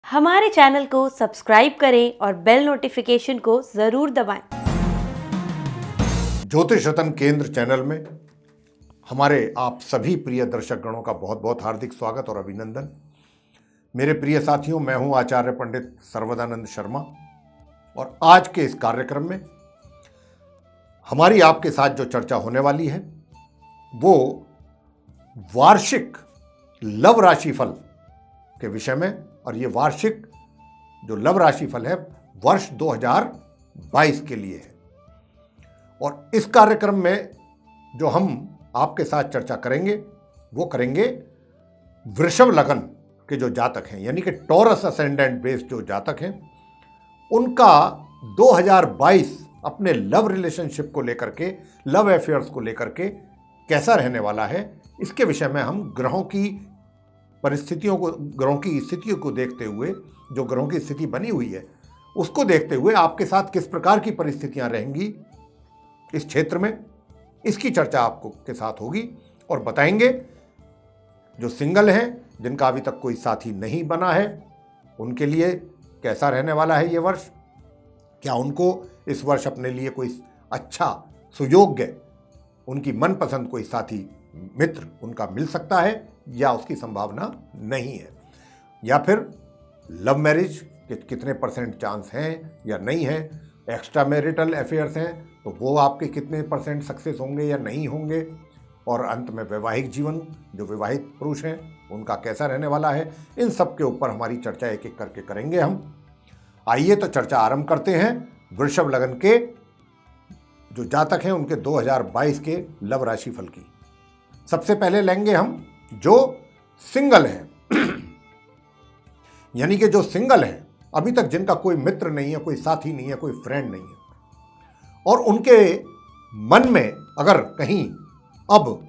हमारे चैनल को सब्सक्राइब करें और बेल नोटिफिकेशन को जरूर दबाएं। ज्योतिष रत्न केंद्र चैनल में हमारे आप सभी प्रिय दर्शक गणों का बहुत बहुत हार्दिक स्वागत और अभिनंदन। मेरे प्रिय साथियों, मैं हूं आचार्य पंडित सर्वदानंद शर्मा और आज के इस कार्यक्रम में हमारी आपके साथ जो चर्चा होने वाली है वो वार्षिक लव राशिफल के विषय में, और ये वार्षिक जो लव राशिफल है वर्ष 2022 के लिए है। और इस कार्यक्रम में जो हम आपके साथ चर्चा करेंगे वो करेंगे वृषभ लग्न के जो जातक हैं, यानी कि टॉरस असेंडेंट बेस्ड जो जातक हैं, उनका 2022 अपने लव रिलेशनशिप को लेकर के, लव अफेयर्स को लेकर के कैसा रहने वाला है, इसके विषय में हम ग्रहों की परिस्थितियों को, ग्रहों की स्थितियों को देखते हुए, जो ग्रहों की स्थिति बनी हुई है उसको देखते हुए आपके साथ किस प्रकार की परिस्थितियां रहेंगी इस क्षेत्र में, इसकी चर्चा आपको के साथ होगी और बताएंगे। जो सिंगल हैं, जिनका अभी तक कोई साथी नहीं बना है, उनके लिए कैसा रहने वाला है ये वर्ष, क्या उनको इस वर्ष अपने लिए कोई अच्छा सुयोग्य, उनकी मनपसंद कोई साथी मित्र उनका मिल सकता है या उसकी संभावना नहीं है, या फिर लव मैरिज के कितने परसेंट चांस हैं या नहीं है, एक्स्ट्रा मैरिटल अफेयर्स हैं तो वो आपके कितने परसेंट सक्सेस होंगे या नहीं होंगे, और अंत में वैवाहिक जीवन, जो विवाहित पुरुष हैं उनका कैसा रहने वाला है। इन सब के ऊपर हमारी चर्चा एक एक करके करेंगे हम। आइए तो चर्चा आरंभ करते हैं वृषभ लग्न के जो जातक हैं उनके 2022 के लव राशिफल की। सबसे पहले लेंगे हम जो सिंगल हैं यानी कि जो सिंगल हैं, अभी तक जिनका कोई मित्र नहीं है, कोई साथी नहीं है, कोई फ्रेंड नहीं है, और उनके मन में अगर कहीं अब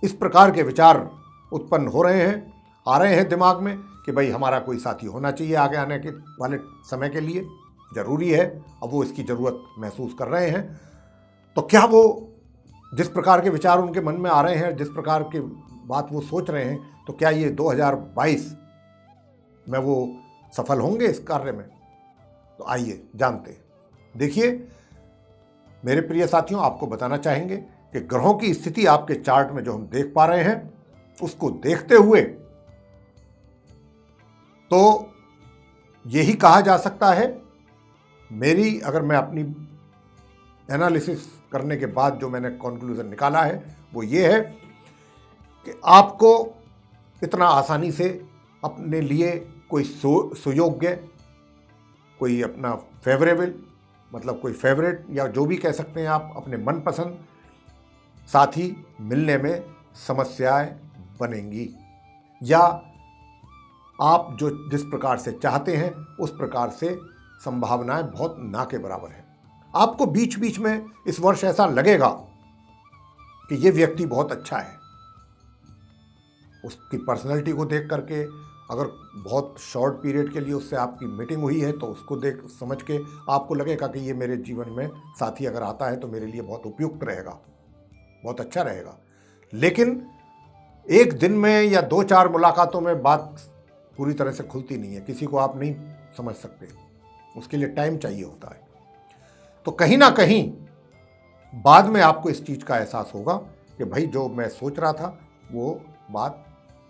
इस प्रकार के विचार उत्पन्न हो रहे हैं, आ रहे हैं दिमाग में कि भाई हमारा कोई साथी होना चाहिए आगे आने के वाले समय के लिए, ज़रूरी है, अब वो इसकी ज़रूरत महसूस कर रहे हैं, तो क्या वो जिस प्रकार के विचार उनके मन में आ रहे हैं, जिस प्रकार की बात वो सोच रहे हैं, तो क्या ये 2022 में वो सफल होंगे इस कार्य में? तो आइए जानते हैं। देखिए मेरे प्रिय साथियों, आपको बताना चाहेंगे कि ग्रहों की स्थिति आपके चार्ट में जो हम देख पा रहे हैं, उसको देखते हुए तो यही कहा जा सकता है, मेरी अगर मैं अपनी एनालिसिस करने के बाद जो मैंने कंक्लूजन निकाला है वो ये है कि आपको इतना आसानी से अपने लिए कोई सुयोग्य, कोई अपना फेवरेबल, मतलब कोई फेवरेट या जो भी कह सकते हैं आप, अपने मनपसंद साथी मिलने में समस्याएं बनेंगी, या आप जो जिस प्रकार से चाहते हैं उस प्रकार से संभावनाएं बहुत ना के बराबर है। आपको बीच बीच में इस वर्ष ऐसा लगेगा कि ये व्यक्ति बहुत अच्छा है, उसकी पर्सनैलिटी को देख करके, अगर बहुत शॉर्ट पीरियड के लिए उससे आपकी मीटिंग हुई है तो उसको देख समझ के आपको लगेगा कि ये मेरे जीवन में साथी अगर आता है तो मेरे लिए बहुत उपयुक्त रहेगा, बहुत अच्छा रहेगा। लेकिन एक दिन में या 2-4 मुलाकातों में बात पूरी तरह से खुलती नहीं है, किसी को आप नहीं समझ सकते, उसके लिए टाइम चाहिए होता है। तो कहीं ना कहीं बाद में आपको इस चीज़ का एहसास होगा कि भाई जो मैं सोच रहा था वो बात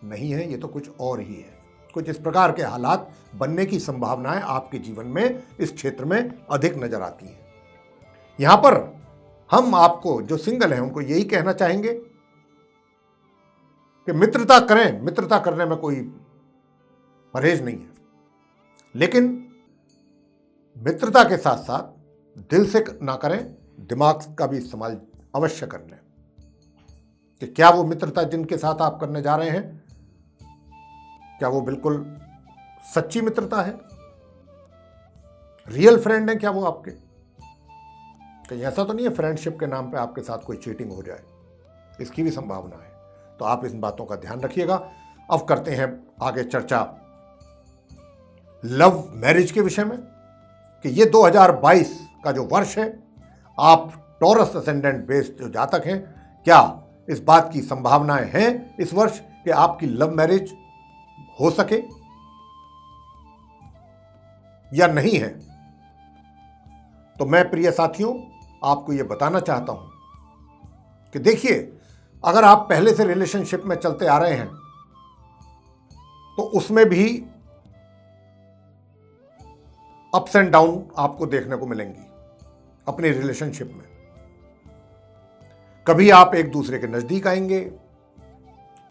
नहीं है, ये तो कुछ और ही है। कुछ इस प्रकार के हालात बनने की संभावनाएं आपके जीवन में इस क्षेत्र में अधिक नजर आती हैं। यहां पर हम आपको जो सिंगल हैं उनको यही कहना चाहेंगे कि मित्रता करें, मित्रता करने में कोई परहेज नहीं है, लेकिन मित्रता के साथ साथ दिल से ना करें, दिमाग का भी इस्तेमाल अवश्य कर लें कि क्या वो मित्रता जिनके साथ आप करने जा रहे हैं, क्या वो बिल्कुल सच्ची मित्रता है, रियल फ्रेंड है क्या वो आपके? कहीं ऐसा तो नहीं है फ्रेंडशिप के नाम पे आपके साथ कोई चीटिंग हो जाए, इसकी भी संभावना है। तो आप इन बातों का ध्यान रखिएगा। अब करते हैं आगे चर्चा लव मैरिज के विषय में कि ये 2022 का जो वर्ष है, आप टॉरस असेंडेंट बेस्ड जो जातक हैं, क्या इस बात की संभावनाएं हैं इस वर्ष कि आपकी लव मैरिज हो सके? या नहीं है, तो मैं प्रिय साथियों आपको यह बताना चाहता हूं कि देखिए, अगर आप पहले से रिलेशनशिप में चलते आ रहे हैं तो उसमें भी अप्स एंड डाउन आपको देखने को मिलेंगी अपनी रिलेशनशिप में। कभी आप एक दूसरे के नजदीक आएंगे,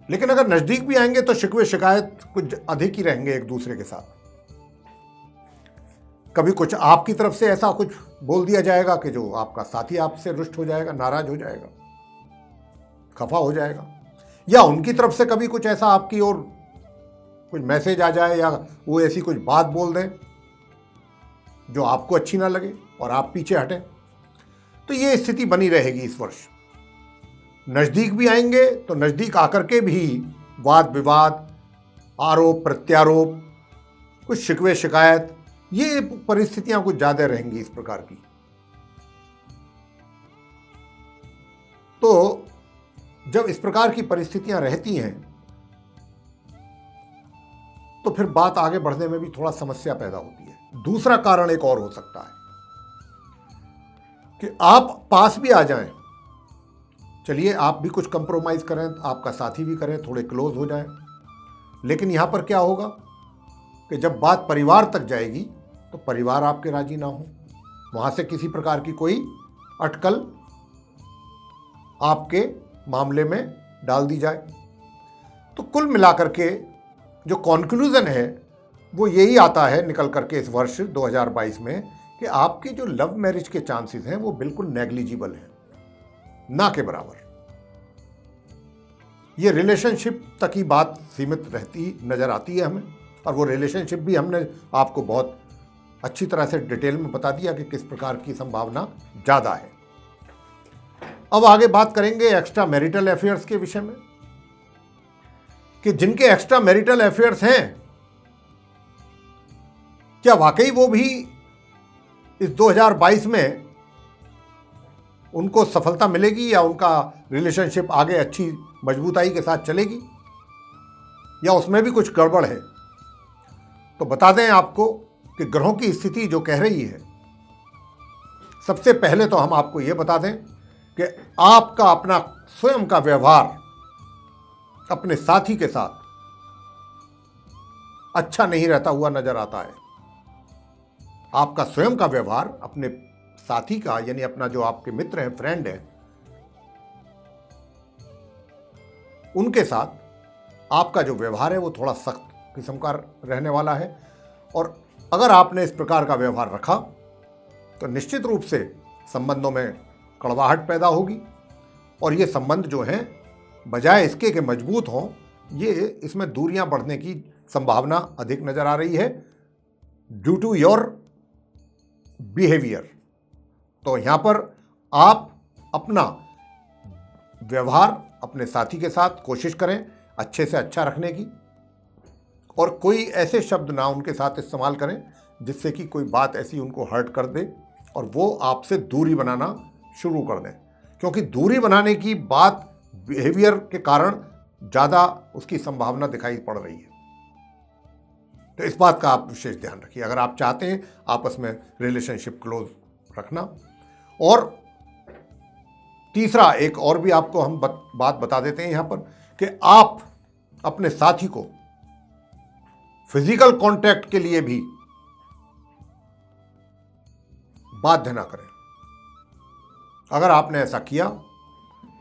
लेकिन अगर नजदीक भी आएंगे तो शिकवे शिकायत कुछ अधिक ही रहेंगे एक दूसरे के साथ। कभी कुछ आपकी तरफ से ऐसा कुछ बोल दिया जाएगा कि जो आपका साथी आपसे रुष्ट हो जाएगा, नाराज हो जाएगा, खफा हो जाएगा, या उनकी तरफ से कभी कुछ ऐसा आपकी ओर कुछ मैसेज आ जाए या वो ऐसी कुछ बात बोल दें जो आपको अच्छी ना लगे और आप पीछे हटें। तो ये स्थिति बनी रहेगी इस वर्ष। नजदीक भी आएंगे तो नजदीक आकर के भी वाद विवाद, आरोप प्रत्यारोप, कुछ शिकवे शिकायत, ये परिस्थितियां कुछ ज्यादा रहेंगी इस प्रकार की। तो जब इस प्रकार की परिस्थितियां रहती हैं तो फिर बात आगे बढ़ने में भी थोड़ा समस्या पैदा होती है। दूसरा कारण एक और हो सकता है कि आप पास भी आ जाएं, चलिए आप भी कुछ कंप्रोमाइज करें, आपका साथी भी करे, थोड़े क्लोज हो जाएं, लेकिन यहां पर क्या होगा कि जब बात परिवार तक जाएगी तो परिवार आपके राजी ना हो, वहां से किसी प्रकार की कोई अटकल आपके मामले में डाल दी जाए। तो कुल मिलाकर के जो कॉन्क्लूजन है वो यही आता है निकल करके इस वर्ष 2022 में कि आपके जो लव मैरिज के चांसेस हैं वो बिल्कुल नेग्लिजिबल हैं, ना के बराबर। ये रिलेशनशिप तक ही बात सीमित रहती नजर आती है हमें, और वो रिलेशनशिप भी हमने आपको बहुत अच्छी तरह से डिटेल में बता दिया कि किस प्रकार की संभावना ज़्यादा है। अब आगे बात करेंगे एक्स्ट्रा मैरिटल अफेयर्स के विषय में कि जिनके एक्स्ट्रा मैरिटल अफेयर्स हैं, क्या वाकई वो भी इस 2022 में उनको सफलता मिलेगी या उनका रिलेशनशिप आगे अच्छी मजबूताई के साथ चलेगी, या उसमें भी कुछ गड़बड़ है। तो बता दें आपको कि ग्रहों की स्थिति जो कह रही है, सबसे पहले तो हम आपको यह बता दें कि आपका अपना स्वयं का व्यवहार अपने साथी के साथ अच्छा नहीं रहता हुआ नजर आता है। आपका स्वयं का व्यवहार अपने साथी का, यानी अपना जो आपके मित्र हैं, फ्रेंड हैं, उनके साथ आपका जो व्यवहार है वो थोड़ा सख्त किस्म का रहने वाला है। और अगर आपने इस प्रकार का व्यवहार रखा तो निश्चित रूप से संबंधों में कड़वाहट पैदा होगी, और ये संबंध जो हैं बजाय इसके कि मजबूत हों, ये इसमें दूरियां बढ़ने की संभावना अधिक नजर आ रही है ड्यू टू योर बिहेवियर। तो यहां पर आप अपना व्यवहार अपने साथी के साथ कोशिश करें अच्छे से अच्छा रखने की, और कोई ऐसे शब्द ना उनके साथ इस्तेमाल करें जिससे कि कोई बात ऐसी उनको हर्ट कर दे और वो आपसे दूरी बनाना शुरू कर दें, क्योंकि दूरी बनाने की बात बिहेवियर के कारण ज़्यादा उसकी संभावना दिखाई पड़ रही है। तो इस बात का आप विशेष ध्यान रखिए अगर आप चाहते हैं आपस में रिलेशनशिप क्लोज रखना। और तीसरा एक और भी आपको हम बात बता देते हैं यहां पर कि आप अपने साथी को फिजिकल कांटेक्ट के लिए भी बाध्य ना करें। अगर आपने ऐसा किया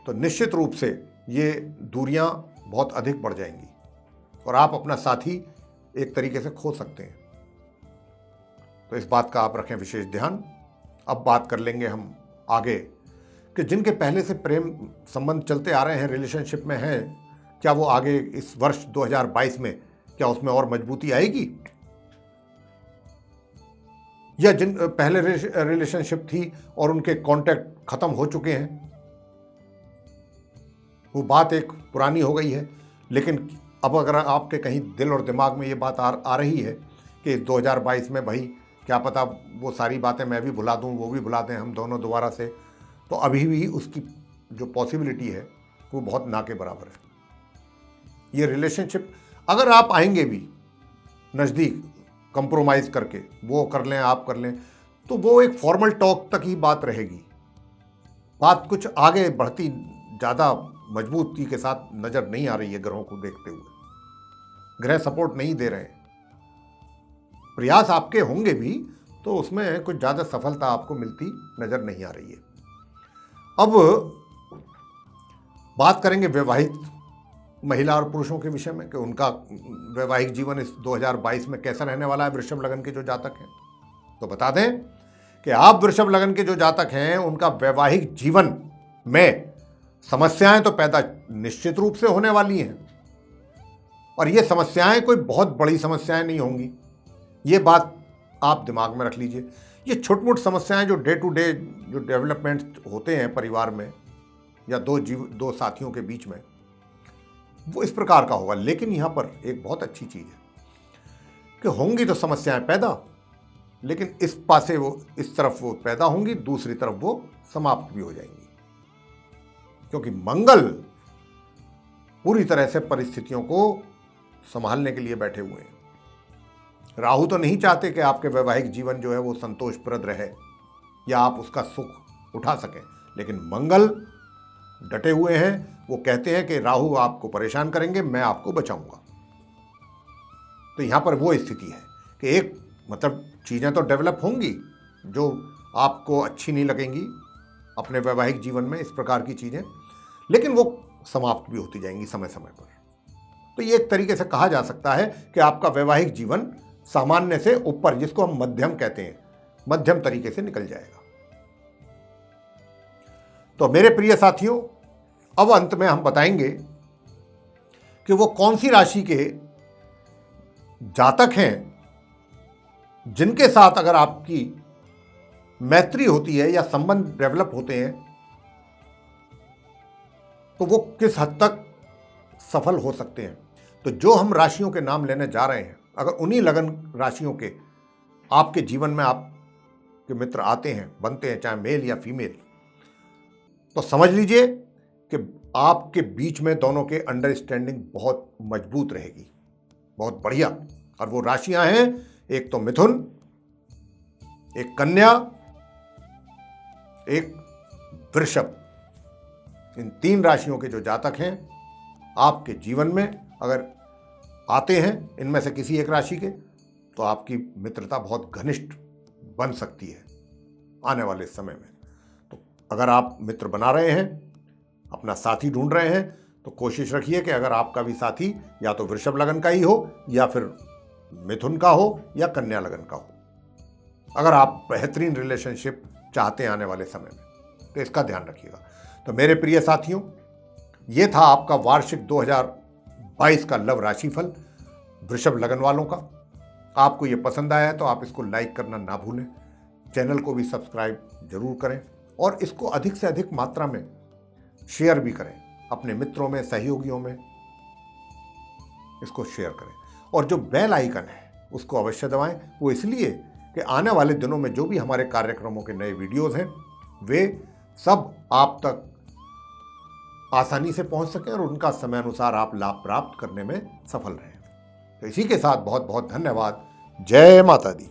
तो निश्चित रूप से ये दूरियां बहुत अधिक बढ़ जाएंगी और आप अपना साथी एक तरीके से खो सकते हैं। तो इस बात का आप रखें विशेष ध्यान। अब बात कर लेंगे हम आगे कि जिनके पहले से प्रेम संबंध चलते आ रहे हैं, रिलेशनशिप में हैं, क्या वो आगे इस वर्ष 2022 में क्या उसमें और मजबूती आएगी, या जिन पहले रिलेशनशिप थी और उनके कांटेक्ट खत्म हो चुके हैं, वो बात एक पुरानी हो गई है। लेकिन अब अगर आपके कहीं दिल और दिमाग में ये बात आ रही है कि 2022 में भाई क्या पता वो सारी बातें मैं भी भुला दूं, वो भी भुला दें हम दोनों दोबारा से, तो अभी भी उसकी जो पॉसिबिलिटी है वो बहुत ना के बराबर है। ये रिलेशनशिप अगर आप आएंगे भी नज़दीक कंप्रोमाइज़ करके वो कर लें, आप कर लें, तो वो एक फॉर्मल टॉक तक ही बात रहेगी। बात कुछ आगे बढ़ती ज़्यादा मजबूती के साथ नज़र नहीं आ रही है ग्रहों को देखते हुए। ग्रह सपोर्ट नहीं दे रहे हैं। प्रयास आपके होंगे भी तो उसमें कुछ ज़्यादा सफलता आपको मिलती नज़र नहीं आ रही है। अब बात करेंगे वैवाहिक महिला और पुरुषों के विषय में कि उनका वैवाहिक जीवन इस 2022 में कैसा रहने वाला है। वृषभ लगन के जो जातक हैं, तो बता दें कि आप वृषभ लगन के जो जातक हैं उनका वैवाहिक जीवन में समस्याएं तो पैदा निश्चित रूप से होने वाली हैं, और ये समस्याएं कोई बहुत बड़ी समस्याएं नहीं होंगी। ये बात आप दिमाग में रख लीजिए। ये छोट-मोट समस्याएं जो डे टू डे जो डेवलपमेंट होते हैं परिवार में या दो साथियों के बीच में, वो इस प्रकार का होगा। लेकिन यहाँ पर एक बहुत अच्छी चीज़ है कि होंगी तो समस्याएं पैदा, लेकिन इस पासे वो इस तरफ वो पैदा होंगी, दूसरी तरफ वो समाप्त भी हो जाएंगी, क्योंकि मंगल पूरी तरह से परिस्थितियों को संभालने के लिए बैठे हुए हैं। राहु तो नहीं चाहते कि आपके वैवाहिक जीवन जो है वो संतोषप्रद रहे या आप उसका सुख उठा सकें, लेकिन मंगल डटे हुए हैं। वो कहते हैं कि राहु आपको परेशान करेंगे, मैं आपको बचाऊंगा। तो यहां पर वो स्थिति है कि एक मतलब चीज़ें तो डेवलप होंगी जो आपको अच्छी नहीं लगेंगी अपने वैवाहिक जीवन में, इस प्रकार की चीज़ें, लेकिन वो समाप्त भी होती जाएंगी समय समय पर। तो ये एक तरीके से कहा जा सकता है कि आपका वैवाहिक जीवन सामान्य से ऊपर, जिसको हम मध्यम कहते हैं, मध्यम तरीके से निकल जाएगा। तो मेरे प्रिय साथियों, अब अंत में हम बताएंगे कि वो कौन सी राशि के जातक हैं जिनके साथ अगर आपकी मैत्री होती है या संबंध डेवलप होते हैं तो वो किस हद तक सफल हो सकते हैं। तो जो हम राशियों के नाम लेने जा रहे हैं, अगर उन्हीं लगन राशियों के आपके जीवन में आपके मित्र आते हैं, बनते हैं, चाहे मेल या फीमेल, तो समझ लीजिए कि आपके बीच में दोनों के अंडरस्टैंडिंग बहुत मजबूत रहेगी, बहुत बढ़िया। और वो राशियां हैं, एक तो मिथुन, एक कन्या, एक वृषभ। इन 3 राशियों के जो जातक हैं आपके जीवन में अगर आते हैं इनमें से किसी एक राशि के, तो आपकी मित्रता बहुत घनिष्ठ बन सकती है आने वाले समय में। तो अगर आप मित्र बना रहे हैं, अपना साथी ढूंढ रहे हैं, तो कोशिश रखिए कि अगर आपका भी साथी या तो वृषभ लगन का ही हो या फिर मिथुन का हो या कन्या लगन का हो, अगर आप बेहतरीन रिलेशनशिप चाहते हैं आने वाले समय में, तो इसका ध्यान रखिएगा। तो मेरे प्रिय साथियों, ये था आपका वार्षिक 2022 का लव राशिफल वृषभ लगन वालों का। आपको ये पसंद आया है तो आप इसको लाइक करना ना भूलें, चैनल को भी सब्सक्राइब जरूर करें और इसको अधिक से अधिक मात्रा में शेयर भी करें, अपने मित्रों में, सहयोगियों में इसको शेयर करें। और जो बेल आइकन है उसको अवश्य दबाएं, वो इसलिए कि आने वाले दिनों में जो भी हमारे कार्यक्रमों के नए वीडियोस हैं वे सब आप तक आसानी से पहुंच सकें और उनका समय अनुसार आप लाभ प्राप्त करने में सफल रहें। तो इसी के साथ बहुत बहुत धन्यवाद। जय माता दी।